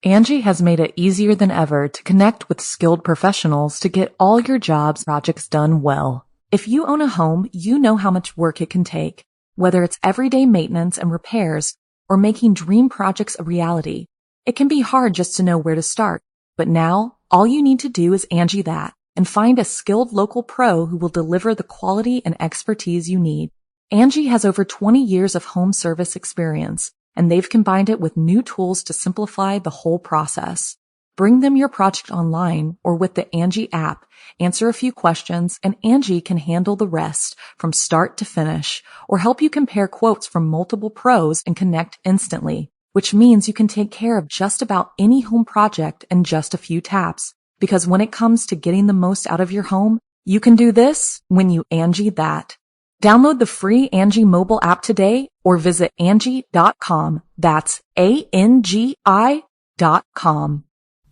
Angie has made it easier than ever to connect with skilled professionals to get all your jobs projects done well. If you own a home, you know how much work it can take, whether it's everyday maintenance and repairs or making dream projects a reality. It can be hard just to know where to start, but now all you need to do is Angie that and find a skilled local pro who will deliver the quality and expertise you need. Angie has over 20 years of home service experience, and they've combined it with new tools to simplify the whole process. Bring them your project online or with the Angie app, answer a few questions, and Angie can handle the rest from start to finish, or help you compare quotes from multiple pros and connect instantly, which means you can take care of just about any home project in just a few taps. Because when it comes to getting the most out of your home, you can do this when you Angie that. Download the free Angie mobile app today or visit Angie.com. That's ANGI.com.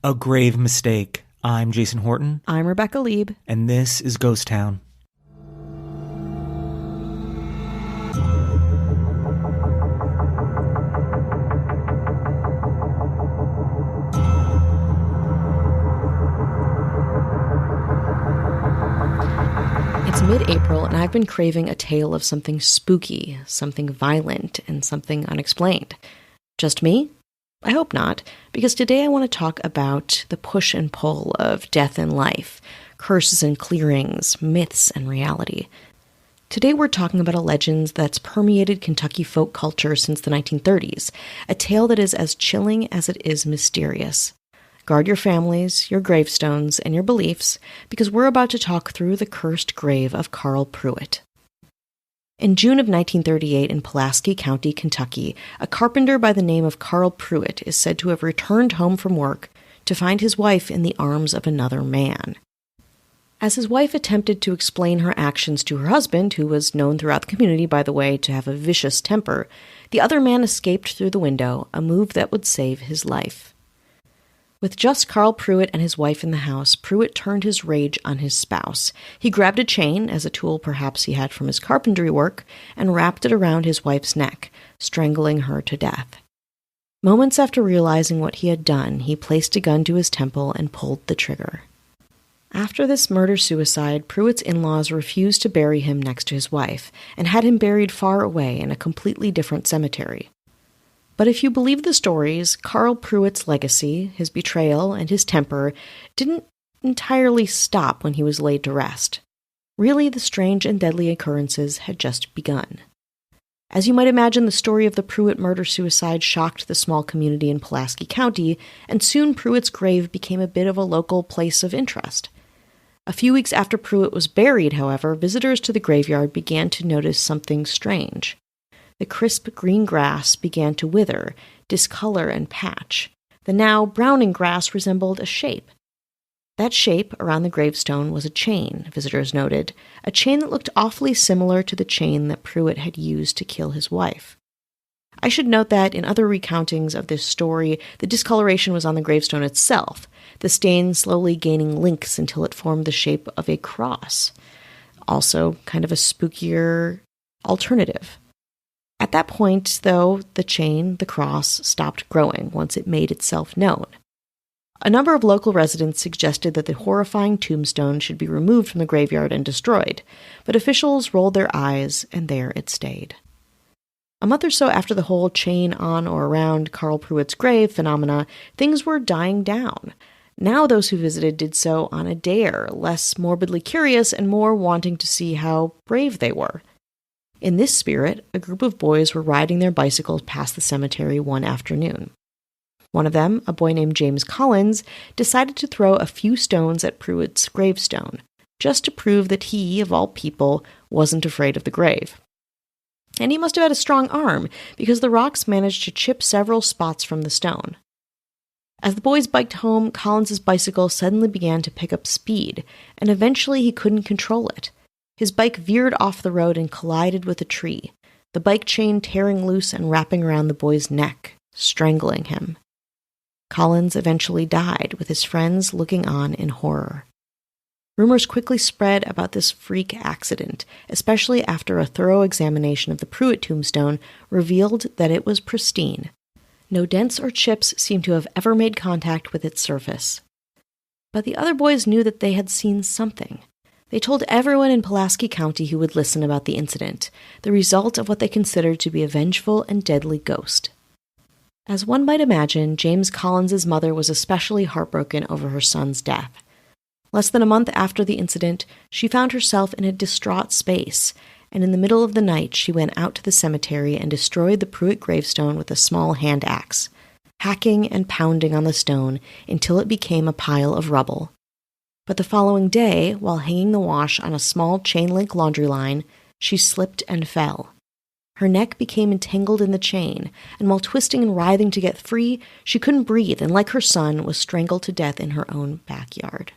A grave mistake. I'm Jason Horton. I'm Rebecca Lieb. And this is Ghost Town. It's mid-April, and I've been craving a tale of something spooky, something violent, and something unexplained. Just me? I hope not, because today I want to talk about the push and pull of death and life, curses and clearings, myths and reality. Today we're talking about a legend that's permeated Kentucky folk culture since the 1930s, a tale that is as chilling as it is mysterious. Guard your families, your gravestones, and your beliefs, because we're about to talk through the cursed grave of Carl Pruitt. In June of 1938 in Pulaski County, Kentucky, a carpenter by the name of Carl Pruitt is said to have returned home from work to find his wife in the arms of another man. As his wife attempted to explain her actions to her husband, who was known throughout the community, by the way, to have a vicious temper, the other man escaped through the window, a move that would save his life. With just Carl Pruitt and his wife in the house, Pruitt turned his rage on his spouse. He grabbed a chain, as a tool perhaps he had from his carpentry work, and wrapped it around his wife's neck, strangling her to death. Moments after realizing what he had done, he placed a gun to his temple and pulled the trigger. After this murder-suicide, Pruitt's in-laws refused to bury him next to his wife, and had him buried far away in a completely different cemetery. But if you believe the stories, Carl Pruitt's legacy, his betrayal, and his temper didn't entirely stop when he was laid to rest. Really, the strange and deadly occurrences had just begun. As you might imagine, the story of the Pruitt murder-suicide shocked the small community in Pulaski County, and soon Pruitt's grave became a bit of a local place of interest. A few weeks after Pruitt was buried, however, visitors to the graveyard began to notice something strange. The crisp green grass began to wither, discolor, and patch. The now browning grass resembled a shape. That shape around the gravestone was a chain, visitors noted, a chain that looked awfully similar to the chain that Pruitt had used to kill his wife. I should note that in other recountings of this story, the discoloration was on the gravestone itself, the stain slowly gaining links until it formed the shape of a cross. Also, kind of a spookier alternative. At that point, though, the chain, the cross, stopped growing once it made itself known. A number of local residents suggested that the horrifying tombstone should be removed from the graveyard and destroyed, but officials rolled their eyes, and there it stayed. A month or so after the whole chain on or around Carl Pruitt's grave phenomena, things were dying down. Now those who visited did so on a dare, less morbidly curious and more wanting to see how brave they were. In this spirit, a group of boys were riding their bicycles past the cemetery one afternoon. One of them, a boy named James Collins, decided to throw a few stones at Pruitt's gravestone, just to prove that he, of all people, wasn't afraid of the grave. And he must have had a strong arm, because the rocks managed to chip several spots from the stone. As the boys biked home, Collins's bicycle suddenly began to pick up speed, and eventually he couldn't control it. His bike veered off the road and collided with a tree, the bike chain tearing loose and wrapping around the boy's neck, strangling him. Collins eventually died, with his friends looking on in horror. Rumors quickly spread about this freak accident, especially after a thorough examination of the Pruitt tombstone revealed that it was pristine. No dents or chips seemed to have ever made contact with its surface. But the other boys knew that they had seen something. They told everyone in Pulaski County who would listen about the incident, the result of what they considered to be a vengeful and deadly ghost. As one might imagine, James Collins's mother was especially heartbroken over her son's death. Less than a month after the incident, she found herself in a distraught space, and in the middle of the night she went out to the cemetery and destroyed the Pruitt gravestone with a small hand axe, hacking and pounding on the stone until it became a pile of rubble. But the following day, while hanging the wash on a small chain-link laundry line, she slipped and fell. Her neck became entangled in the chain, and while twisting and writhing to get free, she couldn't breathe and, like her son, was strangled to death in her own backyard.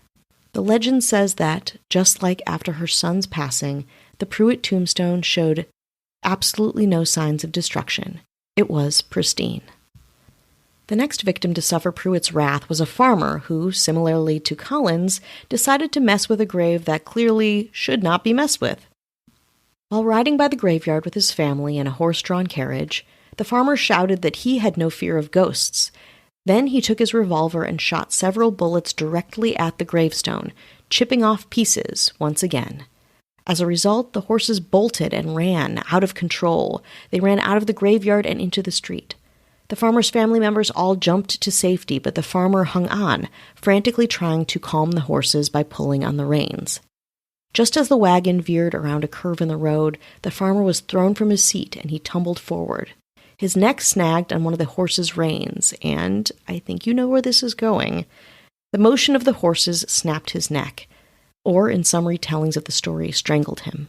The legend says that, just like after her son's passing, the Pruitt tombstone showed absolutely no signs of destruction. It was pristine. The next victim to suffer Pruitt's wrath was a farmer who, similarly to Collins, decided to mess with a grave that clearly should not be messed with. While riding by the graveyard with his family in a horse-drawn carriage, the farmer shouted that he had no fear of ghosts. Then he took his revolver and shot several bullets directly at the gravestone, chipping off pieces once again. As a result, the horses bolted and ran out of control. They ran out of the graveyard and into the street. The farmer's family members all jumped to safety, but the farmer hung on, frantically trying to calm the horses by pulling on the reins. Just as the wagon veered around a curve in the road, the farmer was thrown from his seat and he tumbled forward. His neck snagged on one of the horse's reins, and I think you know where this is going. The motion of the horses snapped his neck, or in some retellings of the story, strangled him.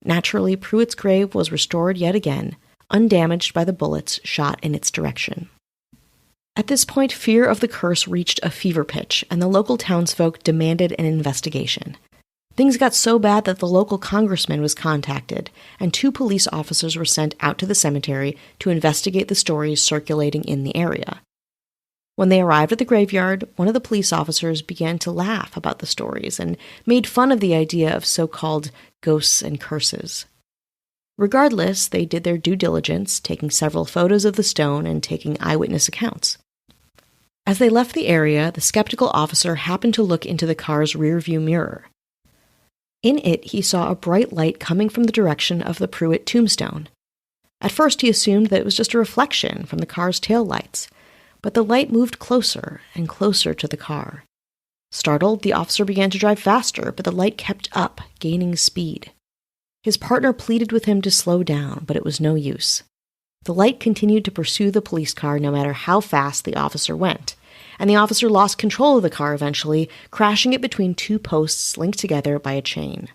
Naturally, Pruitt's grave was restored yet again, undamaged by the bullets shot in its direction. At this point, fear of the curse reached a fever pitch, and the local townsfolk demanded an investigation. Things got so bad that the local congressman was contacted, and 2 police officers were sent out to the cemetery to investigate the stories circulating in the area. When they arrived at the graveyard, one of the police officers began to laugh about the stories and made fun of the idea of so-called ghosts and curses. Regardless, they did their due diligence, taking several photos of the stone and taking eyewitness accounts. As they left the area, the skeptical officer happened to look into the car's rearview mirror. In it, he saw a bright light coming from the direction of the Pruitt tombstone. At first, he assumed that it was just a reflection from the car's taillights, but the light moved closer and closer to the car. Startled, the officer began to drive faster, but the light kept up, gaining speed. His partner pleaded with him to slow down, but it was no use. The light continued to pursue the police car no matter how fast the officer went, and the officer lost control of the car eventually, crashing it between 2 posts linked together by a chain.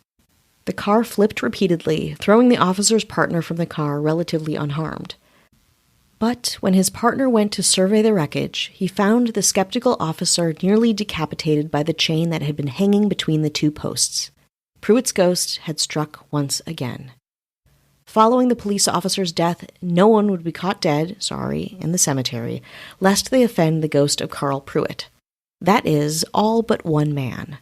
The car flipped repeatedly, throwing the officer's partner from the car relatively unharmed. But when his partner went to survey the wreckage, he found the skeptical officer nearly decapitated by the chain that had been hanging between the 2 posts. Pruitt's ghost had struck once again. Following the police officer's death, no one would be caught dead, in the cemetery, lest they offend the ghost of Carl Pruitt. That is, all but one man.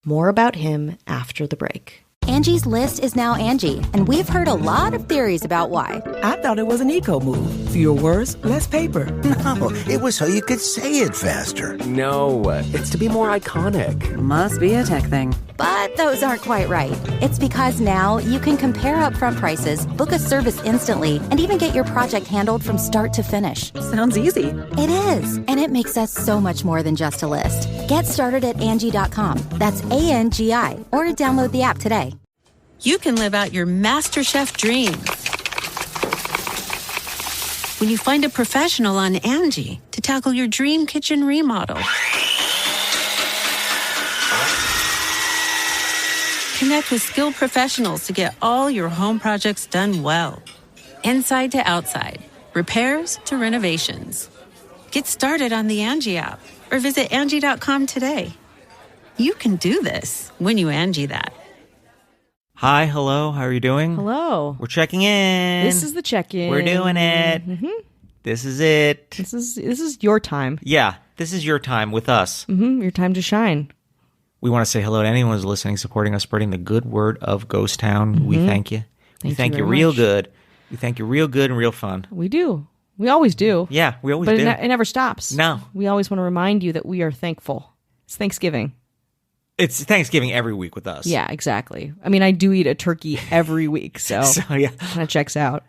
More about him after the break. Angie's List is now Angie, and we've heard a lot of theories about why. I thought it was an eco move. Fewer words, less paper. No, it was so you could say it faster. No, it's to be more iconic. Must be a tech thing. But those aren't quite right. It's because now you can compare upfront prices, book a service instantly, and even get your project handled from start to finish. Sounds easy. It is, and it makes us so much more than just a list. Get started at Angie.com. That's ANGI, or download the app today. You can live out your MasterChef dreams when you find a professional on Angie to tackle your dream kitchen remodel. Connect with skilled professionals to get all your home projects done well. Inside to outside, repairs to renovations. Get started on the Angie app or visit Angie.com today. You can do this when you Angie that. Hi, hello, how are you doing? Hello. We're checking in. This is the check-in. We're doing it. Mm-hmm. This is it. This is your time. Yeah, this is your time with us. Mm-hmm. Your time to shine. We want to say hello to anyone who's listening, supporting us, spreading the good word of Ghost Town. We thank you. We thank you real good. We thank you real good and real fun. We do. We always do. Yeah, we always but do. It never stops. No. We always want to remind you that we are thankful. It's Thanksgiving. It's Thanksgiving every week with us. Yeah, exactly. I mean, I do eat a turkey every week, so, yeah. Kind of checks out.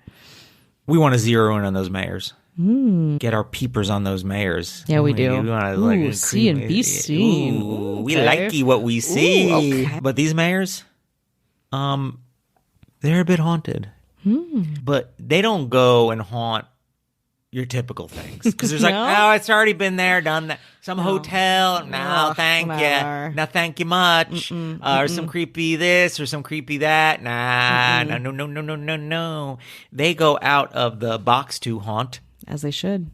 We want to zero in on those mayors. Get our peepers on those mayors. Yeah, we do. We want to see and be seen. Ooh, we like what we see. Ooh, okay. But these mayors, they're a bit haunted. But they don't go and haunt your typical things. Because there's No? it's already been there, done that. Some hotel, no, thank you. No, thank you much. Or some creepy this or some creepy that. Nah, no. They go out of the box to haunt. As they should.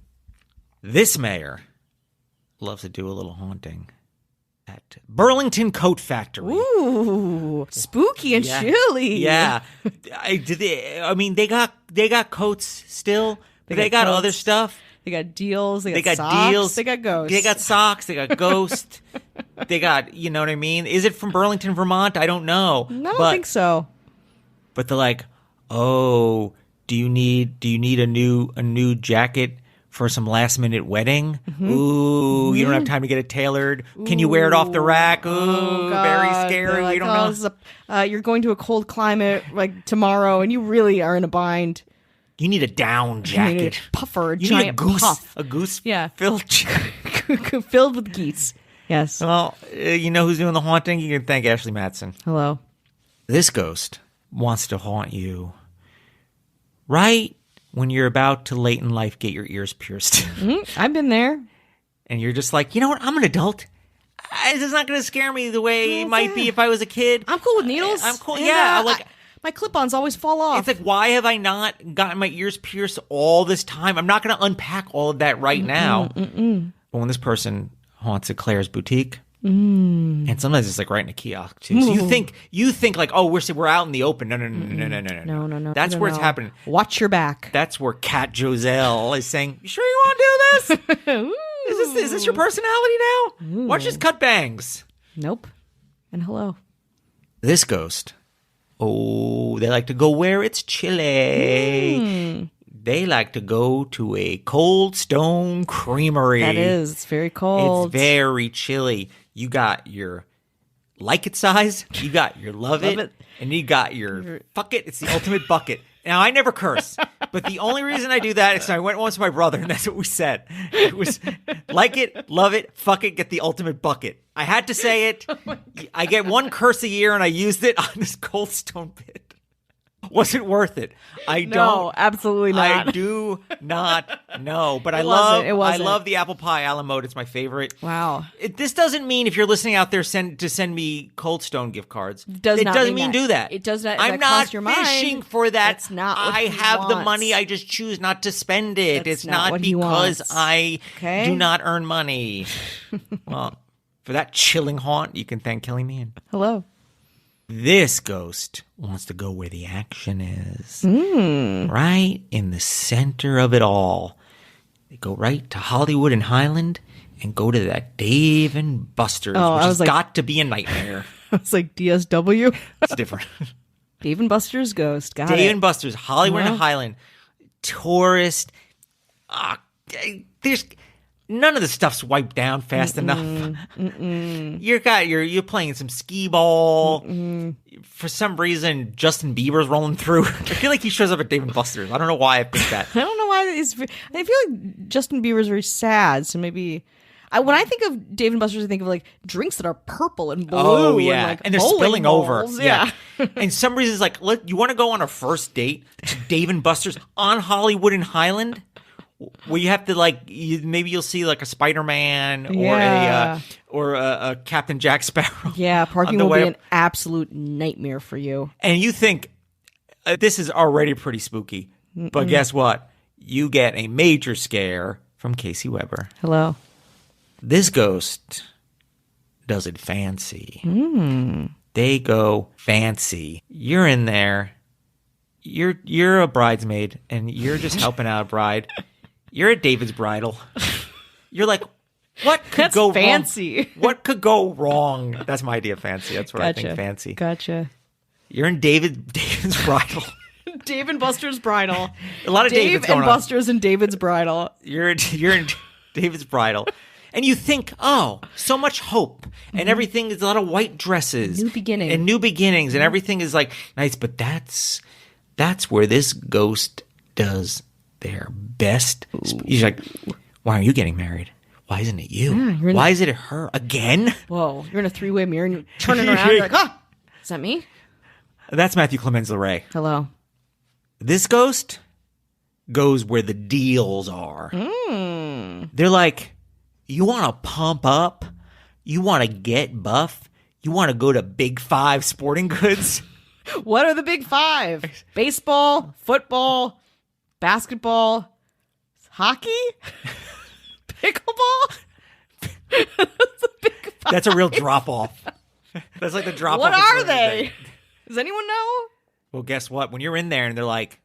This mayor loves to do a little haunting at Burlington Coat Factory. Ooh, spooky and chilly. Yeah. They got coats still. They got coats. other stuff. They got deals. They got socks, deals. They got ghosts. They got socks. They got ghost. They got, you know what I mean? Is it from Burlington, Vermont? I don't know. No, I don't think so. But they're like, oh, do you need a new jacket for some last minute wedding? Ooh, you don't have time to get it tailored. Can you wear it off the rack? Ooh, very scary. Like, you don't know. You're going to a cold climate like tomorrow, and you really are in a bind. You need a down jacket. You need a puffer, you giant need a goose, puff. a goose Yeah. filled jacket. Filled with geese. Yes. Well, you know who's doing the haunting? You can thank Ashley Madsen. Hello. This ghost wants to haunt you right when you're about to late in life get your ears pierced. I've been there. And you're just like, you know what? I'm an adult. This is not going to scare me the way it might be if I was a kid. I'm cool with needles. I'm cool. And, Yeah. my clip-ons always fall off. It's like, why have I not gotten my ears pierced all this time? I'm not going to unpack all of that right now. But when this person haunts at Claire's boutique, and sometimes it's like right in a kiosk too. So you think like, oh, we're out in the open. No. That's where it's happening. Watch your back. That's where Cat Joselle is saying, "You sure you want to do this? Is this your personality now? Why don't you just cut bangs?" Nope. And hello. This ghost. Oh, they like to go where it's chilly. They like to go to a Cold Stone Creamery. That is. It's very cold. It's very chilly. You got your like it size, you got your love it, and you got your fuck it. It's the ultimate bucket. Now, I never curse, but the only reason I do that is I went once with my brother, and that's what we said. It was like it, love it, fuck it, get the ultimate bucket. I had to say it. I get one curse a year, and I used it on this Cold Stone pit. Was it worth it? No, absolutely not. I do not know, but I wasn't. love the apple pie a la mode. It's my favorite. Wow. This doesn't mean if you're listening out there send me Cold Stone gift cards. It doesn't mean do that. It does not. I'm not your fishing mind. for that. That's not what I he have the wants. money. I just choose not to spend it. That's it's not not what he because wants. I Okay? do not earn money. Well, for that chilling haunt, you can thank Kelly Meehan. Hello. This ghost wants to go where the action is. Right in the center of it all. They go right to Hollywood and Highland and go to that Dave and Buster's, which has got to be a nightmare. I was like, DSW? It's different. Dave and Buster's Ghost. Got Dave it. and Buster's, Hollywood and Highland. Tourist. There's... None of the stuff's wiped down fast enough. You're playing some skee ball. For some reason, Justin Bieber's rolling through. I feel like he shows up at Dave and Buster's. I don't know why I think that. I don't know why. I feel like Justin Bieber's very sad, so maybe... when I think of Dave and Buster's, I think of like drinks that are purple and blue. Oh, yeah. And they're spilling balls. over. Yeah. And some reason it's like, you want to go on a first date to Dave and Buster's on Hollywood and Highland? Where you have to maybe you'll see like a Spider-Man or a Captain Jack Sparrow. Yeah, parking will be an absolute nightmare for you. And you think this is already pretty spooky, but guess what? You get a major scare from Casey Weber. Hello. This ghost does it fancy. They go fancy. You're in there. You're a bridesmaid, and you're just helping out a bride. You're at David's bridal. You're like, what could go fancy. wrong? What could go wrong? That's my idea of fancy. That's what I think fancy. Gotcha. You're in David's bridal. Dave and Buster's bridal. A lot of Dave David's going and on. Buster's and David's bridal. You're in David's bridal. And you think, oh, so much hope. And everything is a lot of white dresses. New beginning. And new beginnings. And everything is like nice. But that's where this ghost does their best. He's like, why aren't you getting married? Why isn't it you? Yeah, why is it her again? Whoa, you're in a three-way mirror and you're turning around. You're like, oh, is that me? That's Matthew Clemens LeRae. Hello. This ghost goes where the deals are. They're like, you want to pump up? You want to get buff? You want to go to Big Five Sporting Goods? What are the big five? Baseball, football, basketball, hockey, pickleball? That's a big five. That's a real drop off. That's like the drop off. What are they? Does anyone know? Well, guess what? When you're in there and they're like,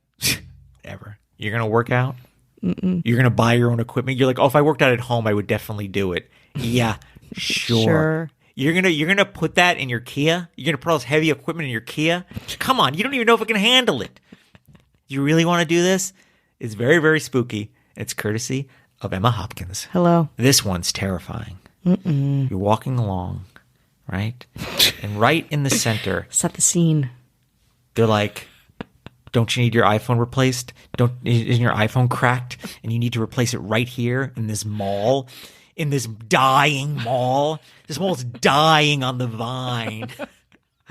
whatever, you're going to work out? You're going to buy your own equipment? You're like, oh, if I worked out at home, I would definitely do it. Yeah, sure. You're gonna put that in your Kia? You're gonna put all this heavy equipment in your Kia? Come on, you don't even know if it can handle it. You really want to do this? It's very, very spooky. It's courtesy of Emma Hopkins. Hello. This one's terrifying. You're walking along, right? And right in the center, Set the scene. they're like, don't you need your iPhone replaced? Isn't your iPhone cracked? And you need to replace it right here in this mall, in this dying mall. This mall's dying on the vine.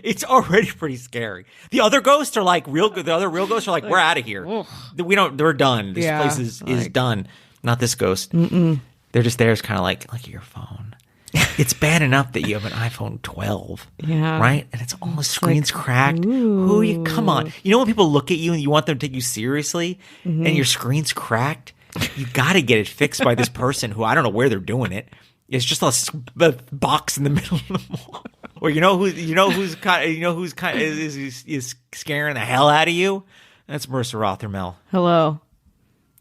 It's already pretty scary. The other ghosts are like the other real ghosts are like, we're out of here. We're done. This place is done. Not this ghost. They're just there as kind of like, look at your phone. It's bad enough that you have an iPhone 12, right? And it's all the screen's cracked. Who are you? Come on. You know when people look at you and you want them to take you seriously and your screen's cracked? You got to get it fixed by this person who I don't know where they're doing it. It's just a box in the middle of the mall. Or who's scaring the hell out of you? That's Marissa Rothermel. Hello.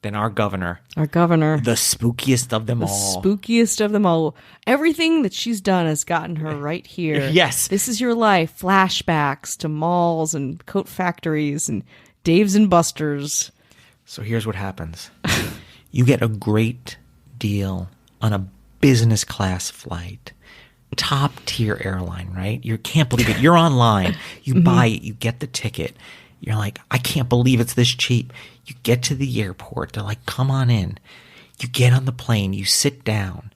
Then our governor. Our governor. The spookiest of them all. Spookiest of them all. Everything that she's done has gotten her right here. Yes. This is your life. Flashbacks to malls and coat factories and Dave's and Buster's. So here's what happens. You get a great deal on a business class flight. Top tier airline, right? You can't believe it. You're online. You buy it. You get the ticket. You're like, I can't believe it's this cheap. You get to the airport. They're like, come on in. You get on the plane. You sit down.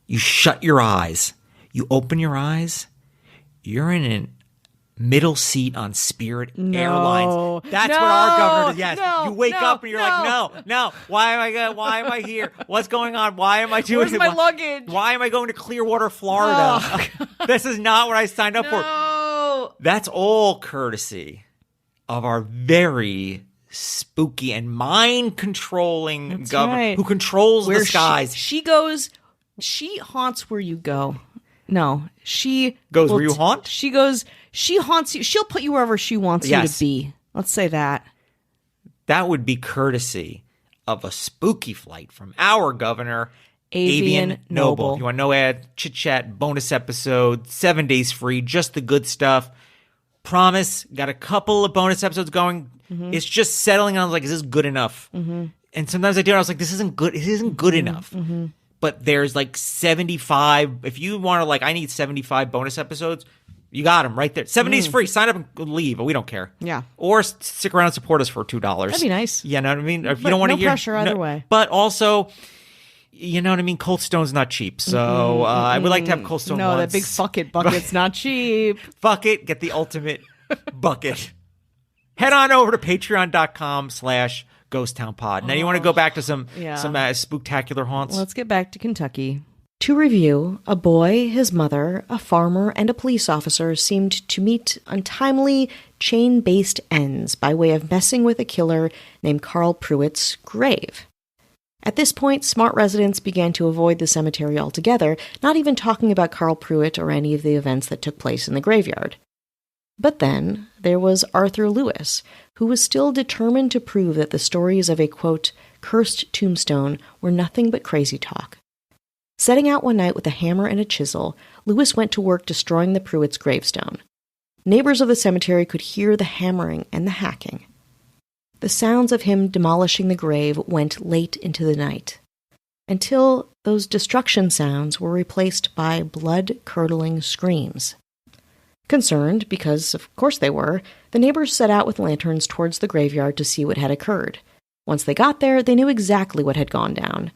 You shut your eyes. You open your eyes. You're in a middle seat on Spirit Airlines. That's what our governor does. Yes. You wake up and you're like, no. Why am I here? What's going on? Why am I doing Where's my luggage? Why am I going to Clearwater, Florida? This is not what I signed up for. That's all courtesy of our very spooky and mind-controlling governor who controls the skies. She haunts where you go. No, she goes where you haunt? She haunts you. She'll put you wherever she wants you to be. Let's say that. That would be courtesy of a spooky flight from our governor, Avian Noble. You want no ad, chit-chat, bonus episode, 7 days free, just the good stuff. Promise, got a couple of bonus episodes going. It's just settling on, like, is this good enough? And sometimes I do it, I was like, this isn't good. It isn't good enough. But there's like 75. If you want to, like, I need 75 bonus episodes, you got them right there. 7 days free. Sign up and leave, but we don't care. Yeah. Or stick around and support us for $2. That'd be nice. You know what I mean? If you don't want to no pressure either way. But also, you know what I mean? Cold Stone's not cheap. So I would like to have Cold Stone once. No, that big fuck it bucket's not cheap. Fuck it. Get the ultimate bucket. Head on over to patreon.com/GhostTownPod. Now you want to go back to some spooktacular haunts? Let's get back to Kentucky. To review, a boy, his mother, a farmer, and a police officer seemed to meet untimely, chain-based ends by way of messing with a killer named Carl Pruitt's grave. At this point, smart residents began to avoid the cemetery altogether, not even talking about Carl Pruitt or any of the events that took place in the graveyard. But then there was Arthur Lewis, who was still determined to prove that the stories of a, quote, cursed tombstone were nothing but crazy talk. Setting out one night with a hammer and a chisel, Lewis went to work destroying the Pruitt's gravestone. Neighbors of the cemetery could hear the hammering and the hacking. The sounds of him demolishing the grave went late into the night, until those destruction sounds were replaced by blood-curdling screams. Concerned, because of course they were, the neighbors set out with lanterns towards the graveyard to see what had occurred. Once they got there, they knew exactly what had gone down.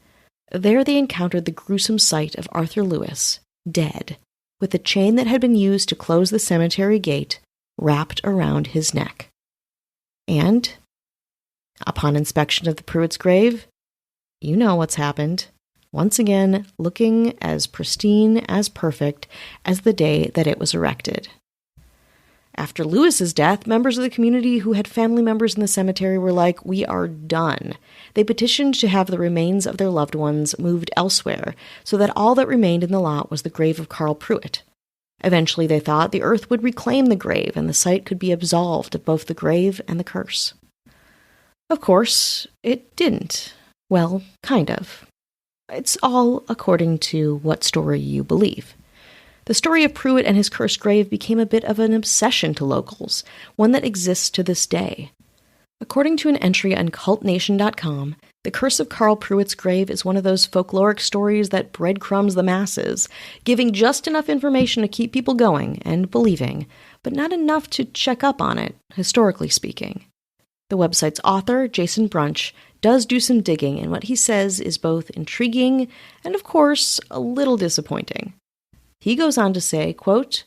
There they encountered the gruesome sight of Arthur Lewis, dead, with the chain that had been used to close the cemetery gate wrapped around his neck. And, upon inspection of the Pruitt's grave, you know what's happened. Once again, looking as pristine, as perfect, as the day that it was erected. After Lewis's death, members of the community who had family members in the cemetery were like, "We are done." They petitioned to have the remains of their loved ones moved elsewhere, so that all that remained in the lot was the grave of Carl Pruitt. Eventually, they thought the earth would reclaim the grave and the site could be absolved of both the grave and the curse. Of course, it didn't. Well, kind of. It's all according to what story you believe. The story of Pruitt and his cursed grave became a bit of an obsession to locals, one that exists to this day. According to an entry on cultnation.com, the curse of Carl Pruitt's grave is one of those folkloric stories that breadcrumbs the masses, giving just enough information to keep people going and believing, but not enough to check up on it, historically speaking. The website's author, Jason Brunch, does do some digging, and what he says is both intriguing and, of course, a little disappointing. He goes on to say, quote,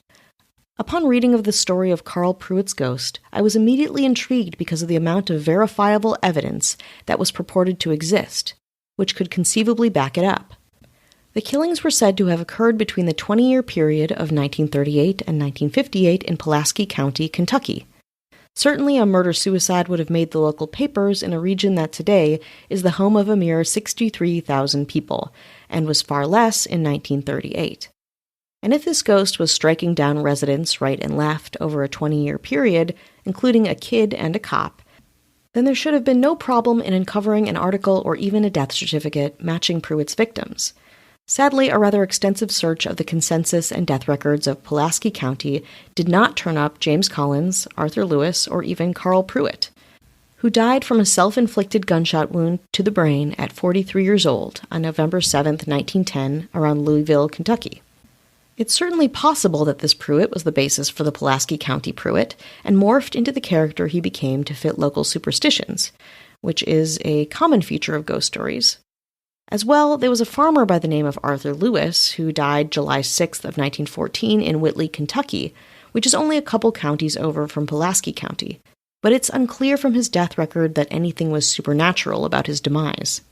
"Upon reading of the story of Carl Pruitt's ghost, I was immediately intrigued because of the amount of verifiable evidence that was purported to exist, which could conceivably back it up. The killings were said to have occurred between the 20-year period of 1938 and 1958 in Pulaski County, Kentucky. Certainly a murder-suicide would have made the local papers in a region that today is the home of a mere 63,000 people, and was far less in 1938. And if this ghost was striking down residents right and left over a 20-year period, including a kid and a cop, then there should have been no problem in uncovering an article or even a death certificate matching Pruitt's victims. Sadly, a rather extensive search of the consensus and death records of Pulaski County did not turn up James Collins, Arthur Lewis, or even Carl Pruitt, who died from a self-inflicted gunshot wound to the brain at 43 years old on November 7, 1910, around Louisville, Kentucky. It's certainly possible that this Pruitt was the basis for the Pulaski County Pruitt and morphed into the character he became to fit local superstitions, which is a common feature of ghost stories. As well, there was a farmer by the name of Arthur Lewis who died July 6th of 1914 in Whitley, Kentucky, which is only a couple counties over from Pulaski County, but it's unclear from his death record that anything was supernatural about his demise.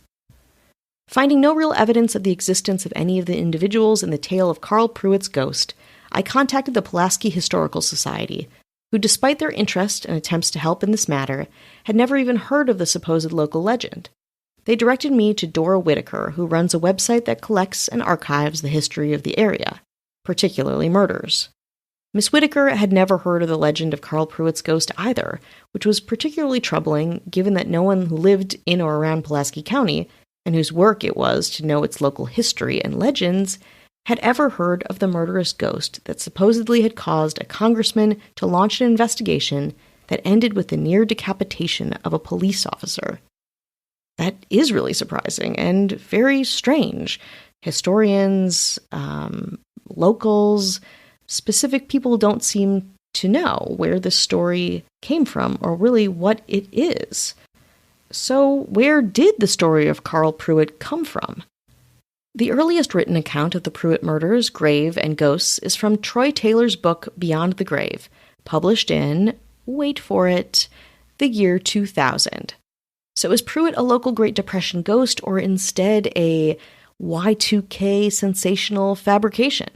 Finding no real evidence of the existence of any of the individuals in the tale of Carl Pruitt's ghost, I contacted the Pulaski Historical Society, who, despite their interest and attempts to help in this matter, had never even heard of the supposed local legend. They directed me to Dora Whitaker, who runs a website that collects and archives the history of the area, particularly murders. Miss Whitaker had never heard of the legend of Carl Pruitt's ghost either, which was particularly troubling given that no one who lived in or around Pulaski County, and whose work it was to know its local history and legends, had ever heard of the murderous ghost that supposedly had caused a congressman to launch an investigation that ended with the near decapitation of a police officer. That is really surprising and very strange. Historians, locals, specific people don't seem to know where this story came from or really what it is. So where did the story of Carl Pruitt come from? The earliest written account of the Pruitt murders, grave, and ghosts is from Troy Taylor's book Beyond the Grave, published in, wait for it, the year 2000. So is Pruitt a local Great Depression ghost or instead a Y2K sensational fabrication?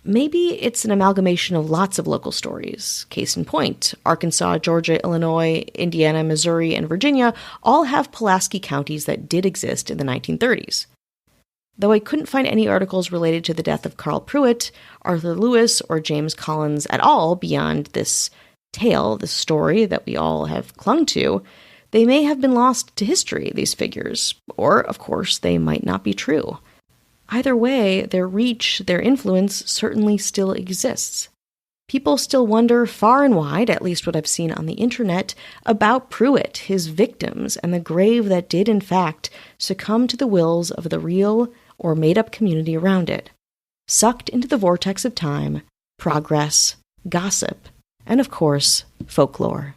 Maybe it's an amalgamation of lots of local stories. Case in point, Arkansas, Georgia, Illinois, Indiana, Missouri, and Virginia all have Pulaski counties that did exist in the 1930s. Though I couldn't find any articles related to the death of Carl Pruitt, Arthur Lewis, or James Collins at all beyond this tale, this story that we all have clung to, they may have been lost to history, these figures, or, of course, they might not be true. Either way, their reach, their influence certainly still exists. People still wonder far and wide, at least what I've seen on the internet, about Pruitt, his victims, and the grave that did in fact succumb to the wills of the real or made-up community around it. Sucked into the vortex of time, progress, gossip, and of course, folklore.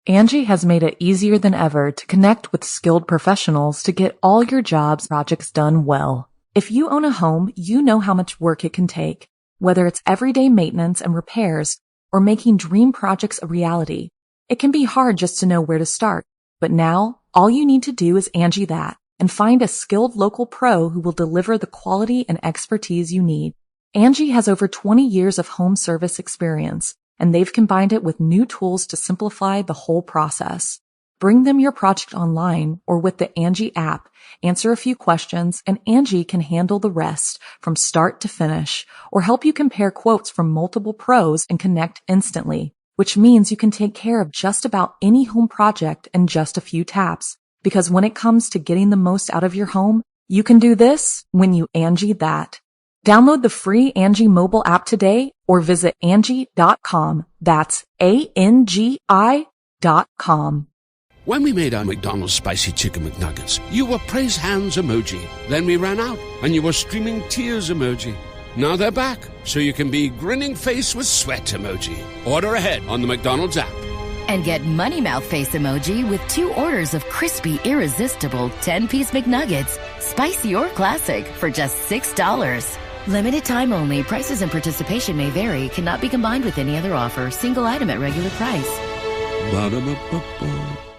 Angie has made it easier than ever to connect with skilled professionals to get all your jobs projects done well. If you own a home, you know how much work it can take, whether it's everyday maintenance and repairs or making dream projects a reality. It can be hard just to know where to start, but now all you need to do is Angie that and find a skilled local pro who will deliver the quality and expertise you need. Angie has over 20 years of home service experience, and they've combined it with new tools to simplify the whole process. Bring them your project online or with the Angie app, answer a few questions, and Angie can handle the rest from start to finish, or help you compare quotes from multiple pros and connect instantly, which means you can take care of just about any home project in just a few taps. Because when it comes to getting the most out of your home, you can do this when you Angie that. Download the free Angie mobile app today or visit Angie.com. That's ANGI.com. When we made our McDonald's Spicy Chicken McNuggets, you were praise hands emoji. Then we ran out and you were streaming tears emoji. Now they're back, so you can be grinning face with sweat emoji. Order ahead on the McDonald's app. And get Money Mouth Face emoji with 2 orders of crispy, irresistible 10-piece McNuggets, spicy or classic, for just $6. Limited time only. Prices and participation may vary. Cannot be combined with any other offer. Single item at regular price. Ba-da-ba-ba-ba.